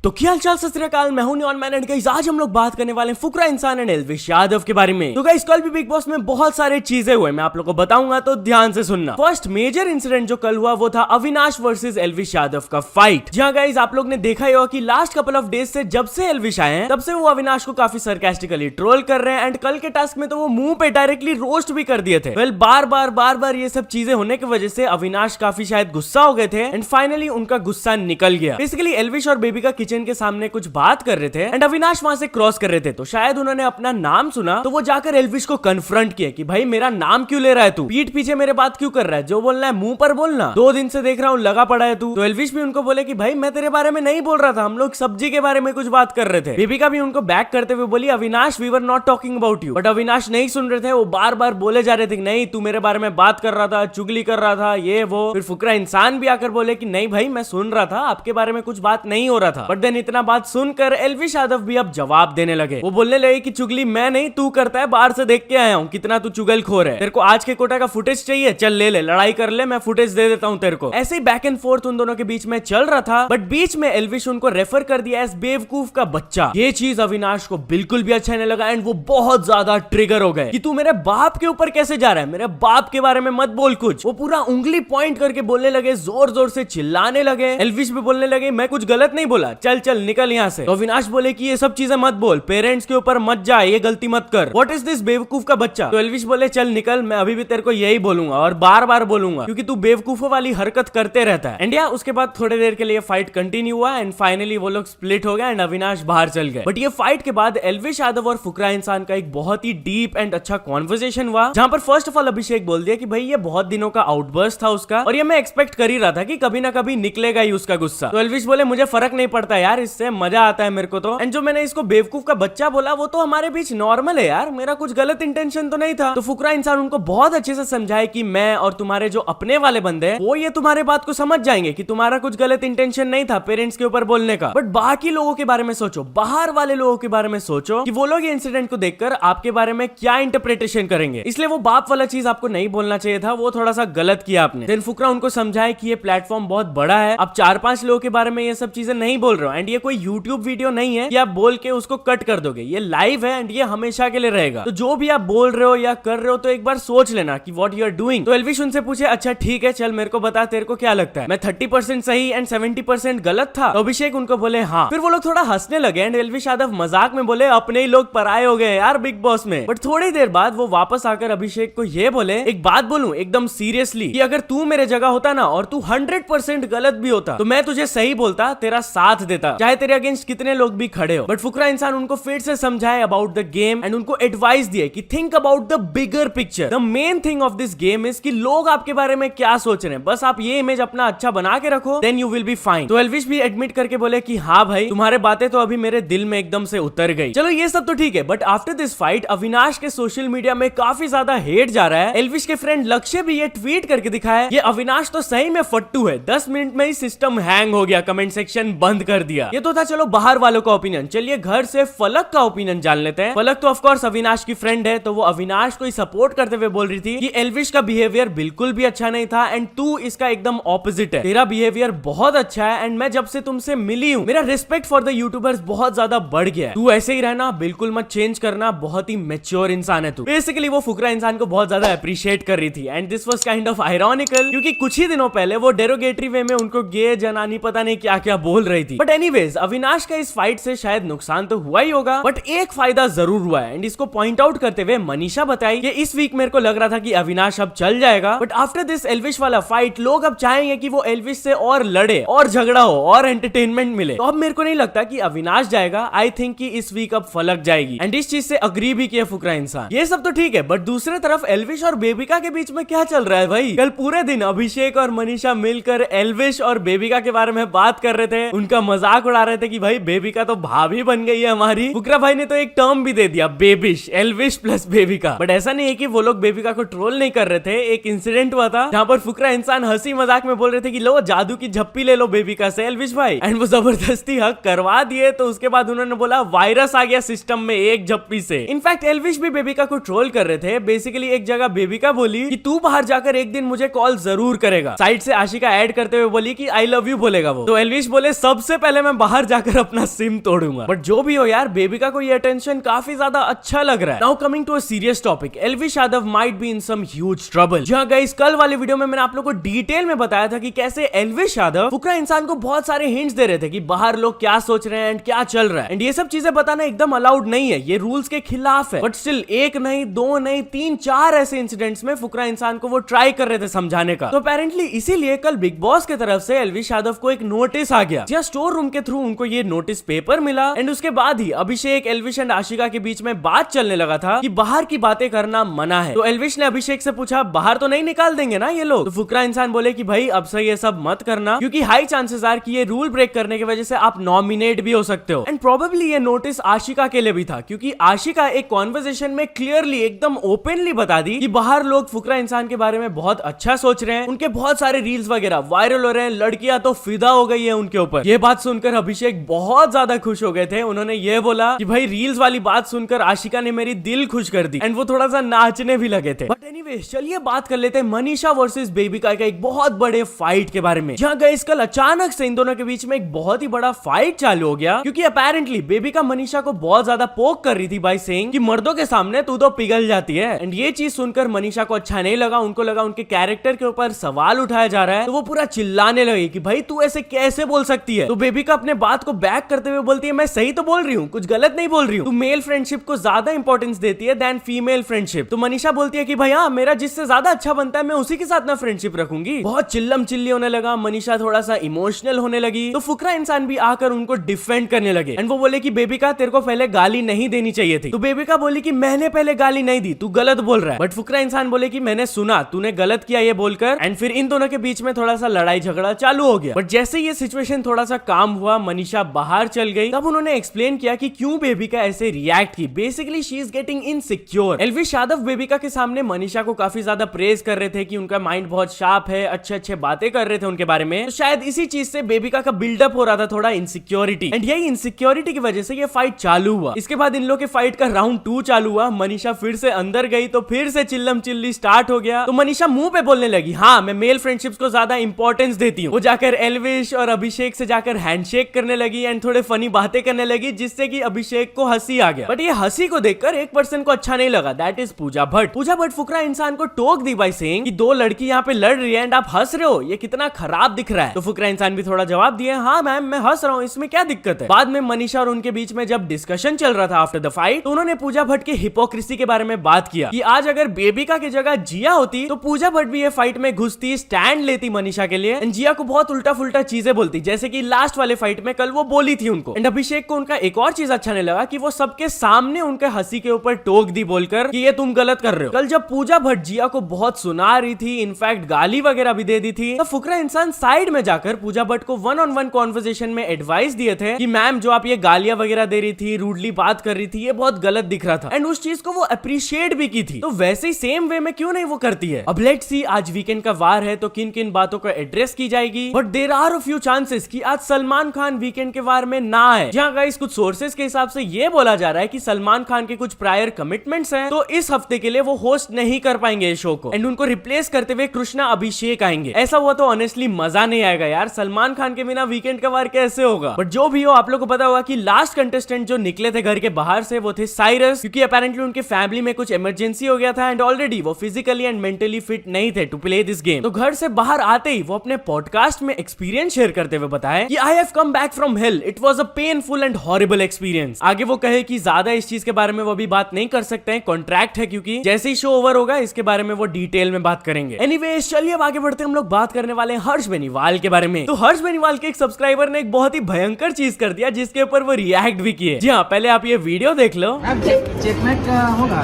तो क्या हालचाल सत श्री अकाल, मैं हूं नियॉन मैन एंड गाइस आज हम लोग बात करने वाले हैं फुकरा इंसान एंड एल्विश यादव के बारे में। तो गाइस कल भी बिग बॉस में बहुत सारे चीजें हुए, मैं आप लोगों को बताऊंगा तो ध्यान से सुनना। फर्स्ट मेजर इंसिडेंट जो कल हुआ वो था अविनाश वर्सेस एल्विश यादव का फाइट। जहां गाइस आप लोग ने देखा ही होगा कि लास्ट कपल ऑफ डेज से जब से एल्विश आए हैं तब से वो अविनाश को काफी सरकास्टिकली ट्रोल कर रहे हैं एंड कल के टास्क में तो वो मुंह पे डायरेक्टली रोस्ट भी कर दिए थे। वेल बार बार ये सब चीजें होने की वजह से अविनाश काफी शायद गुस्सा हो गए थे एंड फाइनली उनका गुस्सा निकल गया। बेसिकली एल्विश और बेबी का किचन के सामने कुछ बात कर रहे थे एंड अविनाश वहां से क्रॉस कर रहे थे, तो शायद उन्होंने अपना नाम सुना तो वो जाकर एल्विश को कन्फ्रंट किया कि भाई मेरा नाम क्यों ले रहा है तू, पीठ पीछे मेरे बात क्यों कर रहा है, जो बोलना है मुंह पर बोलना, 2 दिन से देख रहा हूँ लगा पड़ा है तू। तो एल्विश भी उनको बोले कि भाई मैं तेरे बारे में नहीं बोल रहा था, हम लोग सब्जी के बारे में कुछ बात कर रहे थे। बेबी का भी उनको बैक करते हुए बोली Avinash we were not talking about you, but Avinash नहीं सुन रहे थे, वो बार बार बोले जा रहे थे नहीं तू मेरे बारे में बात कर रहा था, चुगली कर रहा था, ये वो। फिर फुकरा इंसान भी आकर बोले कि नहीं भाई मैं सुन रहा था, आपके बारे में कुछ बात नहीं हो रहा था। बट देन इतना बात सुनकर एल्विश यादव भी अब जवाब देने लगे। वो बोलने लगे कि चुगली मैं नहीं तू करता है, बाहर से देख के आया हूँ कितना तू चुगलखोर है, तेरे को आज के कोटा का फुटेज चाहिए, चल ले ले, लड़ाई कर ले, मैं फुटेज दे देता हूँ तेरे को। ऐसे ही बैक एंड फोर्थ उन दोनों के बीच में चल रहा था, बट बीच में एल्विश उनको रेफर कर दिया एज बेवकूफ का बच्चा। ये चीज अविनाश को बिल्कुल भी अच्छा नहीं लगा एंड वो बहुत ज्यादा ट्रिगर हो गए कि तू मेरे बाप के ऊपर कैसे जा रहा है, मेरे बाप के बारे में मत बोल कुछ। वो पूरा उंगली पॉइंट करके बोलने लगे, जोर जोर से चिल्लाने लगे। एल्विश भी बोलने लगे मैं कुछ गलत नहीं बोला, चल चल निकल यहाँ से। तो अविनाश बोले कि ये सब चीजें मत बोल, पेरेंट्स के ऊपर मत जा, ये गलती मत कर, व्हाट इज दिस बेवकूफ का बच्चा। तो एल्विश बोले चल निकल, मैं अभी भी तेरे को यही बोलूंगा और बार बार बोलूंगा क्योंकि तू बेवकूफों वाली हरकत करते रहता है। इंडिया उसके बाद थोड़ी देर के लिए फाइट कंटिन्यू हुआ एंड फाइनली वो लोग स्प्लिट हो गए एंड अविनाश बाहर चल गए। बट ये फाइट के बाद एल्विश यादव और फुकरा इंसान का एक बहुत ही डीप एंड अच्छा कॉन्वर्सेशन हुआ, जहां पर फर्स्ट ऑफ ऑल अभिषेक बोल दिया कि भाई ये बहुत दिनों का आउटबर्स्ट था उसका और ये मैं एक्सपेक्ट कर ही रहा था कि कभी ना कभी निकलेगा ही उसका गुस्सा। तो एल्विश बोले मुझे फर्क नहीं पड़ता यार, इससे मजा आता है मेरे को तो, एंड जो मैंने इसको बेवकूफ का बच्चा बोला वो तो हमारे बीच नॉर्मल है यार, मेरा कुछ गलत इंटेंशन तो नहीं था। तो फुकरा इंसान उनको बहुत अच्छे से समझाए कि मैं और तुम्हारे जो अपने वाले बंदे हैं वो ये तुम्हारे बात को समझ जाएंगे कि तुम्हारा कुछ गलत इंटेंशन नहीं था पेरेंट्स के ऊपर बोलने का, बट बाकी लोगों के बारे में सोचो, बाहर वाले लोगों के बारे में सोचो कि वो लोग ये इंसिडेंट को देखकर आपके बारे में क्या इंटरप्रिटेशन करेंगे, इसलिए वो बाप वाला चीज आपको नहीं बोलना चाहिए था, वो थोड़ा सा गलत किया आपने। देन फुकरा उनको समझाए कि ये प्लेटफॉर्म बहुत बड़ा है, आप 4-5 लोगों के बारे में ये सब चीजें नहीं बोल रहे हो एंड ये कोई यूट्यूब वीडियो नहीं है कि आप बोल के उसको कट कर दोगे, ये लाइव है एंड ये हमेशा के लिए रहेगा, तो जो भी आप बोल रहे हो या कर रहे हो तो एक बार सोच लेना कि व्हाट यू आर डूइंग। तो एल्विश उनसे पूछे अच्छा ठीक है चल मेरे को बता तेरे को क्या लगता है, मैं 30% सही एंड 70% गलत था। तो अभिषेक उनको बोले हाँ। फिर वो लोग थोड़ा हंसने लगे एंड एल्विश यादव मजाक में बोले अपने ही लोग पराये हो गए यार बिग बॉस में। बट थोड़ी देर बाद वो वापस आकर अभिषेक को ये बोले एक बात बोलूं एकदम सीरियसली कि अगर तू मेरे जगह होता ना और तू 100% गलत भी होता तो मैं तुझे सही बोलता, तेरा साथ देता, चाहे तेरे अगेंस्ट कितने लोग भी खड़े हो। बट फुकरा इंसान उनको फिर से समझाए अबाउट द गेम एंड उनको एडवाइस दिए कि think about the bigger picture, the main thing of this game is कि लोग आपके बारे में क्या सोच रहे हैं, बस आप ये इमेज अपना अच्छा बना के रखो, then you will be fine. तो एल्विश भी एडमिट करके बोले कि हाँ भाई तुम्हारे बातें तो अभी मेरे दिल में एकदम से उतर गई। चलो ये सब तो ठीक है, but after this fight Avinash के सोशल मीडिया में काफी ज्यादा हेट जा रहा है। एल्विश के फ्रेंड लक्ष्य भी ये ट्वीट करके दिखाया ये अविनाश तो सही में फट्टू है, 10 मिनट में ही सिस्टम हैंग हो गया, कमेंट सेक्शन बंद कर दिया। ये तो था चलो बाहर वालों का ओपिनियन, चलिए घर से फलक का ओपिनियन जान लेते हैं। फलक तो ऑफ कोर्स अविनाश की फ्रेंड है, तो वो अविनाश को ही सपोर्ट करते हुए बोल रही थी कि एल्विश का बिहेवियर बिल्कुल भी अच्छा नहीं था एंड तू इसका एकदम ऑपोजिट है, तेरा बिहेवियर बहुत अच्छा है एंड मैं जब से तुमसे मिली हूँ मेरा रिस्पेक्ट फॉर द यूट्यूबर्स बहुत ज्यादा बढ़ गया है, तू ऐसे ही रहना, बिल्कुल मत चेंज करना, बहुत ही मैच्योर इंसान है तू। बेसिकली वो फुकरा इंसान को बहुत ज्यादा अप्रिशिएट कर रही थी and this was kind of ironical क्योंकि कुछ ही दिनों पहले वो डेरोगेटरी वे में उनको गे जनानी पता नहीं क्या क्या बोल रही थी। बट एनीवेज अविनाश का इस फाइट से शायद नुकसान तो हुआ ही होगा, बट एक फायदा जरूर हुआ है एंड इसको पॉइंट आउट करते हुए मनीषा बताई कि इस वीक मेरे को लग रहा था कि अविनाश अब चल जाएगा, बट आफ्टर दिस एल्विश वाला फाइट लोग अब चाहेंगे कि वो एल्विश से और लड़े और झगड़ा हो और एंटरटेनमेंट मिले, तो अब मेरे को नहीं लगता कि अविनाश जाएगा, आई थिंक कि इस वीक अब फलक जाएगी एंड इस चीज से अग्री भी किया फुकरा इंसान। ये सब तो ठीक है, बट दूसरे तरफ एल्विश और बेबिका के बीच में क्या चल रहा है भाई, कल पूरे दिन अभिषेक और मनीषा मिलकर एल्विश और बेबिका के बारे में बात कर रहे थे, उनका मजाक उड़ा रहे थे कि भाई बेबिका तो भाभी बन गई है हमारी। फुकरा भाई ने तो एक टर्म भी दे दिया बेबिश, एल्विश प्लस बेबिका। बट ऐसा नहीं है कि वो लोग बेबिका को ट्रोल नहीं कर रहे थे, एक इंसिडेंट हुआ था जहां पर फुकरा इंसान हंसी मजाक में बोल रहे थे कि लो जादू की झप्पी ले लो बेबिका से एल्विश भाई, एंड वो जबरदस्ती हक करवा दिए। तो उसके बाद उन्होंने बोला वायरस आ गया सिस्टम में एक झप्पी से। इनफैक्ट एल्विश भी बेबिका को ट्रोल कर रहे थे। बेसिकली एक जगह बेबिका बोली कि तू बाहर जाकर एक दिन मुझे कॉल जरूर करेगा, साइड से आशिका ऐड करते हुए बोली कि आई लव यू बोलेगा वो। तो एल्विश बोले सबसे पहले पहले मैं बाहर जाकर अपना सिम तोड़ूंगा। बट जो भी हो यार, बेबिका को ये अटेंशन काफी ज्यादा अच्छा लग रहा है। Now coming to a serious topic, Elvish Yadav might be in some huge trouble. जहां गाइस कल वाले वीडियो में मैंने आप लोगों को डिटेल में बताया था कि कैसे एल्विश यादव फुकरा इंसान को बहुत सारे हिंट्स दे रहे थे कि बाहर लोग क्या सोच रहे हैं एंड क्या चल रहा है, एंड ये सब चीजें बताना एकदम अलाउड नहीं है, ये रूल्स के खिलाफ है। बट स्टिल एक नहीं, दो नहीं, 3-4 ऐसे इंसिडेंट्स में फुकरा इंसान को वो ट्राई कर रहे थे समझाने का। तो अपेरेंटली इसीलिए कल बिग बॉस की तरफ से एल्विश यादव को एक नोटिस आ गया, जहां स्टोर रूम के थ्रू उनको ये नोटिस पेपर मिला, एंड उसके बाद ही अभिषेक, एल्विश एंड आशिका के बीच में बात चलने लगा था कि बाहर की बातें करना मना है। तो एल्विश ने अभिषेक से पूछा, बाहर तो नहीं निकाल देंगे ना ये लोग? तो फुकरा इंसान बोले कि भाई अब से ये सब मत करना, क्योंकि हाई चांसेस आर कि ये रूल ब्रेक करने की वजह से आप नॉमिनेट भी हो सकते हो। एंड प्रोबेबली ये नोटिस आशिका के लिए भी था, क्योंकि आशिका एक कॉन्वर्सेशन में क्लियरली एकदम ओपनली बता दी कि बाहर लोग फुकरा इंसान के बारे में बहुत अच्छा सोच रहे हैं, उनके बहुत सारे रील्स वगैरह वायरल हो रहे हैं, लड़कियां तो फिदा हो गई है उनके ऊपर। ये बात सुनकर अभिषेक बहुत ज्यादा खुश हो गए थे। उन्होंने ये बोला कि भाई रील्स वाली बात सुनकर आशिका ने मेरी दिल खुश कर दी, एंड वो थोड़ा सा नाचने भी लगे थे। बट एनीवे चलिए बात कर लेते हैं मनीषा वर्सेस बेबिका का एक बहुत बड़े फाइट के बारे में, जहां गाइस कल अचानक से इन दोनों के बीच में एक बहुत ही बड़ा फाइट चालू हो गया, क्योंकि अपेरेंटली बेबिका मनीषा को बहुत ज्यादा पोक कर रही थी बाय सेइंग कि मर्दों के सामने तू तो पिघल जाती है। एंड ये चीज सुनकर मनीषा को अच्छा नहीं लगा, उनको लगा उनके कैरेक्टर के ऊपर सवाल उठाया जा रहा है, तो वो पूरा चिल्लाने लगी कि भाई तू ऐसे कैसे बोल सकती है। तो बेबिका अपने बात को बैक करते हुए बोलती है, मैं सही तो बोल रही हूँ, कुछ गलत नहीं बोल रही हूँ, तू मेल फ्रेंडशिप को ज्यादा इंपॉर्टेंस देती है देन फीमेल फ्रेंडशिप। तो मनीषा बोलती है कि भाई हाँ, मेरा जिससे ज्यादा अच्छा बनता है मैं उसी के साथ ना फ्रेंडशिप रखूंगी। बहुत चिल्लम चिल्ली होने लगा, मनीषा थोड़ा सा इमोशनल होने लगी। तो फुकरा इंसान भी आकर उनको डिफेंड करने लगे, एंड वो बोले कि बेबिका तेरे को पहले गाली नहीं देनी चाहिए थी। तो बेबिका बोली कि मैंने पहले गाली नहीं दी, तू गलत बोल रहा है। बट फुकरा इंसान बोले कि मैंने सुना तूने गलत किया ये बोलकर, एंड फिर इन दोनों के बीच में थोड़ा सा लड़ाई झगड़ा चालू हो गया। बट जैसे ये सिचुएशन थोड़ा सा काम हुआ, मनीषा बाहर चल गई, तब उन्होंने एक्सप्लेन किया कि क्यों बेबिका ऐसे रिएक्ट की। Basically she is getting insecure. Elvish Yadav बेबिका के सामने मनीषा को काफी ज्यादा प्रेज कर रहे थे कि उनका माइंड बहुत शार्प है, अच्छे अच्छे बातें कर रहे थे उनके बारे में। तो शायद इसी चीज से बेबिका का बिल्डअप हो रहा था थोड़ा इनसिक्योरिटी, एंड यही इनसिक्योरिटी की वजह से ये फाइट चालू हुआ। इसके बाद इन लोग के फाइट का राउंड 2 चालू हुआ। मनीषा फिर से अंदर गई तो फिर से चिल्लम चिल्ली स्टार्ट हो गया। तो मनीषा मुंह पे बोलने लगी, हाँ मैं मेल फ्रेंडशिप्स को ज्यादा इंपॉर्टेंस देती हूँ। वो जाकर एल्विश और अभिषेक से जाकर हैंडशेक करने लगी एंड थोड़े फनी बातें करने लगी, जिससे कि अभिषेक को हंसी आ गया। बट ये हंसी को देखकर एक पर्सन को अच्छा नहीं लगा, दैट इज पूजा भट्ट। पूजा भट्ट फुकरा इंसान को टोक दी बाय सेइंग कि 2 लड़की यहाँ पे लड़ रही है एंड आप हंस रहे हो, ये कितना खराब दिख रहा है। तो फुकरा इंसान भी थोड़ा जवाब दिए, हाँ मैम मैं हंस रहा हूँ, इसमें क्या दिक्कत है। बाद में मनीषा और उनके बीच में जब डिस्कशन चल रहा था आफ्टर द फाइट, तो उन्होंने पूजा भट्ट के हिपोक्रेसी के बारे में बात किया कि आज अगर बेबिका की जगह जिया होती तो पूजा भट्ट भी ये फाइट में घुसती, स्टैंड लेती मनीषा के लिए, एंड जिया को बहुत उल्टा फुल्टा चीजें बोलती, जैसे कि लास्ट वाले फाइट में कल वो बोली थी उनको। एंड अभिषेक को उनका एक और चीज अच्छा नहीं लगा कि वो सबके सामने उनके हंसी के ऊपर टोक दी बोलकर कि ये तुम गलत कर रहे हो। कल जब पूजा भट्ट जिया को बहुत सुना रही थी, इनफैक्ट गाली वगैरह भी दे दी थी, तो फुकरा इंसान साइड में जाकर पूजा भट्ट को 1-on-1 कॉन्वर्सेशन में एडवाइस दिए थे कि मैम जो आप ये गालियां वगैरह दे रही थी, रूडली बात कर रही थी, ये बहुत गलत दिख रहा था, एंड उस चीज को वो अप्रिशिएट भी की थी। तो वैसे ही सेम वे में क्यों नहीं वो करती है। अब लेट्स सी आज वीकेंड का वार है तो किन किन बातों को एड्रेस की जाएगी। But there are a few chances कि आज सलमान खान वीकेंड के वार में ना आए। जहां गाइस कुछ सोर्सेस के हिसाब से ये बोला जा रहा है कि सलमान खान के कुछ प्रायर कमिटमेंट्स हैं, तो इस हफ्ते के लिए वो होस्ट नहीं कर पाएंगे इस शो को, एंड उनको रिप्लेस करते हुए कृष्णा अभिषेक आएंगे। ऐसा हुआ तो ऑनेस्टली मजा नहीं आएगा यार, सलमान खान के बिना वीकेंड का वार कैसे होगा। बट जो भी हो, आप लोग को पता होगा कि लास्ट कंटेस्टेंट जो निकले थे घर के बाहर से वो थे साइरस, क्योंकि अपेरेंटली उनके फैमिली में कुछ इमरजेंसी हो गया था एंड ऑलरेडी वो फिजिकली एंड मेंटली फिट नहीं थे टू प्ले दिस गेम। तो घर से बाहर आते ही वो अपने पॉडकास्ट में एक्सपीरियंस शेयर करते हुए बताए कि I have come back from hello, it was a painful and horrible experience. आगे वो कहे कि ज्यादा इस चीज के बारे में वो अभी बात नहीं कर सकते हैं, कॉन्ट्रैक्ट है, क्योंकि जैसे ही शो ओवर होगा इसके बारे में वो डिटेल में बात करेंगे। एनीवेज चलिए अब आगे बढ़ते हैं, हम लोग बात करने वाले हैं हर्ष बेनीवाल के बारे में। तो हर्ष बेनीवाल के एक सब्सक्राइबर ने एक बहुत ही भयंकर चीज कर दिया जिसके ऊपर वो रिएक्ट भी किए। जी हाँ, पहले आप ये वीडियो देख लो। चेकमेट का होगा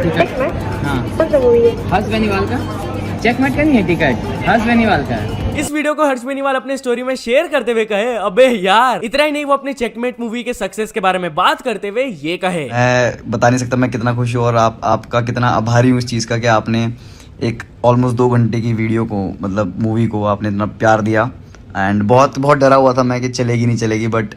टिकट? हाँ, हर्ष बेनीवाल का चेकमेट का नहीं है टिकट, हर्ष बेनीवाल का। इस वीडियो को हर्ष बेनीवाल अपने स्टोरी में शेयर करते हुए कहे, अबे यार। इतना ही नहीं, वो अपने चेकमेट मूवी के सक्सेस के बारे में बात करते हुए ये कहे, मैं बता नहीं सकता मैं कितना खुश हूँ और आपका कितना आभारी हूँ इस चीज़ का कि आपने एक ऑलमोस्ट 2 घंटे की वीडियो को, मतलब मूवी को आपने इतना प्यार दिया। एंड बहुत बहुत डरा हुआ था मैं कि चलेगी नहीं चलेगी, बट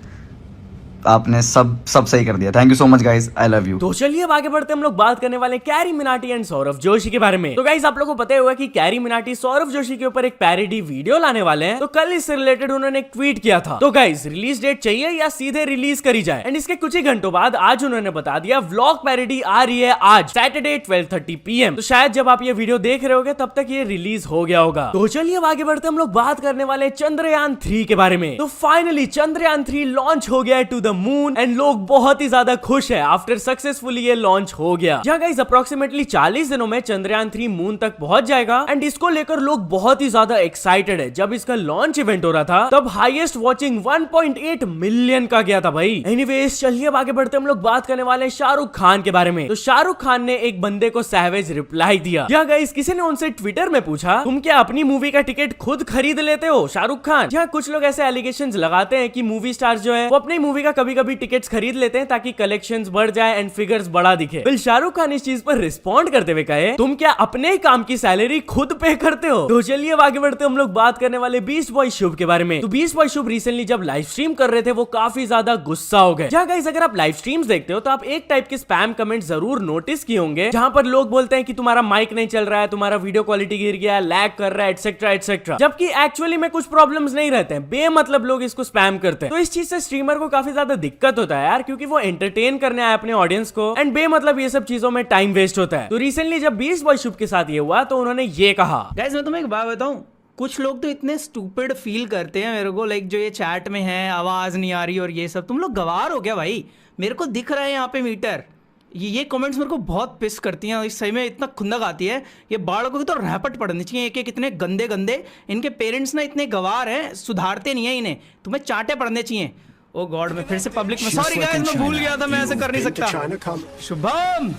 आपने सब सही कर दिया। Thank you so much guys, I love you. तो चलिए अब आगे बढ़ते हम लोग बात करने वाले कैरी मिनाटी एंड सौरव जोशी के बारे में। तो गाइस आप लोगों को पता ही होगा कि कैरी मिनाटी सौरव जोशी के ऊपर एक पैरोडी वीडियो लाने वाले हैं। तो कल इससे रिलेटेड उन्होंने एक ट्वीट किया था। तो गाइस रिलीज डेट चाहिए या सीधे रिलीज करी जाए? एंड इसके कुछ ही घंटों बाद आज उन्होंने बता दिया व्लॉग पैरोडी आ रही है आज सैटरडे 12:30 PM। तो शायद जब आप ये वीडियो देख रहे होगे तब तक ये रिलीज हो गया होगा। तो चलिए अब आगे बढ़ते हम लोग बात करने वाले चंद्रयान 3 के बारे में। तो फाइनली चंद्रयान 3 लॉन्च हो गया है टू द मून एंड लोग बहुत ही ज्यादा खुश है आफ्टर सक्सेसफुली ये लॉन्च हो गया। जहां गाइस अप्रोक्सीमेटली 40 दिनों में चंद्रयान 3 मून तक पहुंच जाएगा एंड इसको लेकर लोग बहुत ही ज्यादा एक्साइटेड है। जब इसका लॉन्च इवेंट हो रहा था तब हाईएस्ट वॉचिंग 1.8 मिलियन का गया था भाई। एनीवेज चलिए अब आगे बढ़ते हम लोग बात करने वाले हैं शाहरुख खान के बारे में। तो शाहरुख खान ने एक बंदे को सैवेज रिप्लाई दिया। जहां गाइस किसी ने उनसे ट्विटर में पूछा तुम क्या अपनी मूवी का टिकट खुद खरीद लेते हो शाहरुख खान? जहां कुछ लोग ऐसे एलिगेशंस लगाते हैं कि मूवी स्टार्स जो है वो अपनी मूवी का कभी कभी टिकट्स खरीद लेते हैं ताकि कलेक्शंस बढ़ जाए एंड फिगर्स बड़ा दिखे। फिर शाहरुख खान इस चीज पर रिस्पॉन्ड करते हुए कहे तुम क्या अपने ही काम की सैलरी खुद पे करते हो? तो चलिए अब आगे बढ़ते हम लोग बात करने वाले बीस्ट बॉय शुभ के बारे में। तो बीस्ट बॉय शुभ रिसेंटली जब लाइव स्ट्रीम कर रहे थे वो काफी ज्यादा गुस्सा हो गए। जहां गाइस अगर आप लाइव स्ट्रीम्स देखते हो तो आप एक टाइप के स्पैम कमेंट जरूर नोटिस किए होंगे जहां पर लोग बोलते हैं कि तुम्हारा माइक नहीं चल रहा है, तुम्हारा वीडियो क्वालिटी गिर गया है, लैग कर रहा है, एटसेट्रा एटसेट्रा। जबकि एक्चुअली में कुछ प्रॉब्लम्स नहीं रहते हैं, बेमतलब लोग इसको स्पैम करते हैं। तो इस चीज से स्ट्रीमर को काफी ज्यादा दिक्कत होता है यार, क्योंकि वो एंटरटेन करने आए अपने ऑडियंस को एंड बेमतलब ये सब चीजों में टाइम वेस्ट होता है। तो रिसेंटली जब बीस्ट बॉय शुभ के साथ ये हुआ तो उन्होंने ये कहा गाइस मैं तुम्हें एक बात बताऊं, कुछ लोग तो इतने स्टूपिड फील करते हैं मेरे को, लाइक जो ये चैट में है आवाज नहीं आ रही और ये सब, तुम लोग गवार हो क्या भाई? मेरे को दिख रहा है यहाँ पे मीटर। ये कमेंट्स मेरे को बहुत पिस करती हैं, इस सही में इतना खुंदक आती है। ये बालकों की तो रैपट पड़नी चाहिए एक एक, इतने गंदे गंदे। इनके पेरेंट्स ना इतने गवार हैं, सुधारते नहीं है इन्हें, तुम्हें चांटे पड़ने चाहिए। ओ गॉड, मैं फिर से पब्लिक में सॉरी गाइस, मैं भूल गया था, मैं ऐसे कर नहीं सकता। शुभम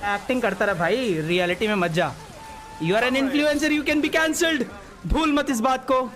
एक्टिंग करता रहा भाई, रियलिटी में मत जा। You are an influencer, you can be cancelled, भूल मत इस बात को।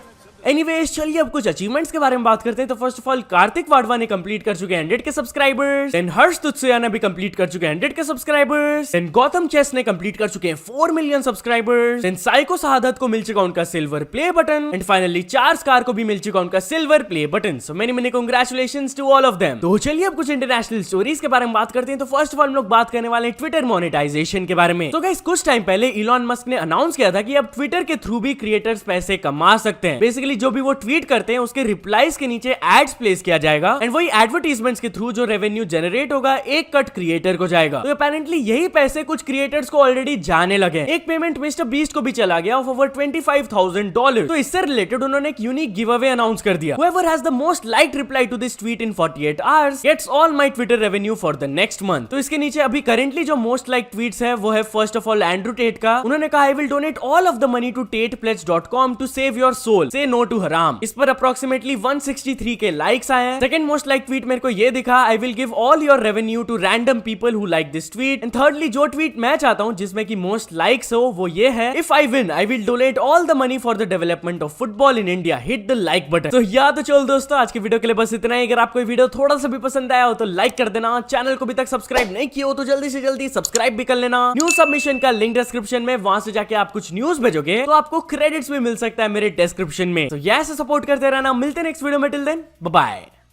एनीवेज चलिए अब कुछ अचीवमेंट्स के बारे में बात करते हैं। तो फर्स्ट ऑफ ऑल कार्तिक वाडवा ने कंप्लीट कर चुके हैं 100 के सब्सक्राइबर्स। देन हर्ष तुत्सुया ने भी कंप्लीट कर चुके हैं 100 के सब्सक्राइबर्स। देन गौतम चेस ने कंप्लीट कर चुके हैं 4 मिलियन सब्सक्राइबर्स। देन साइको शहादत को मिल चुका उनका silver play button and finally Charles Carr को भी मिल चुका उनका silver play button. So many many congratulations to all of them. तो चलिए अब कुछ इंटरनेशनल स्टोरीज के बारे में बात करते हैं। तो फर्स्ट ऑफ ऑल हम लोग बात करने वाले हैं ट्विटर मोनेटाइजेशन के बारे में। तो गाइस कुछ टाइम पहले इलॉन मस्क ने अनाउंस किया था कि अब ट्विटर के थ्रू भी क्रिएटर्स पैसे कमा सकते हैं। बेसिकली जो भी वो ट्वीट करते हैं उसके रिप्लाईज के नीचे एड्स प्लेस किया जाएगा एंड वही एडवर्टाइजमेंट्स के थ्रू जो रेवेन्यू जनरेट होगा एक कट क्रिएटर को जाएगा। तो अपेरेंटली यही पैसे कुछ क्रिएटर्स को ऑलरेडी जाने लगे। एक पेमेंट मिस्टर बीस्ट को भी चला गया ऑफ ओवर $25,000। तो इससे रिलेटेड उन्होंने एक यूनिक गिव अवे अनाउंस कर दिया। Whoever has the most liked reply to this tweet in 48 hours gets all my Twitter revenue for the next month। तो इसके नीचे अभी करेंटली जो मोस्ट लाइक ट्वीट्स है वो है first of all Andrew Tate का। उन्होंने कहा I will donate all of the money to TatePledge.com to save your soul, say no to हराम। इस पर अप्रोक्सीमेटली 163 के लाइक्स आए हैं। सेकंड मोस्ट लाइक ट्वीट मेरे को ये दिखा I will give all your revenue to random people who like this tweet. And thirdly जो ट्वीट मैं चाहता हूं जिसमें की मोस्ट लाइक्स हो वो ये है if I win I will donate all the money for the development of football in India, hit the like button. तो या तो चलो दोस्तों आज की वीडियो के लिए बस इतना ही। अगर आपको ये वीडियो थोड़ा सा भी पसंद आया हो तो लाइक कर देना। चैनल को अभी तक सब्सक्राइब नहीं किया हो तो जल्दी से जल्दी सब्सक्राइब भी कर लेना। न्यूज सबमिशन का लिंक डिस्क्रिप्शन में, वहां से जाके आप कुछ न्यूज भेजोगे तो आपको क्रेडिट्स भी मिल सकता है मेरे डिस्क्रिप्शन में। तो ऐसे सपोर्ट करते रहना। मिलते हैं नेक्स्ट वीडियो में, टिल देन बाय बाय।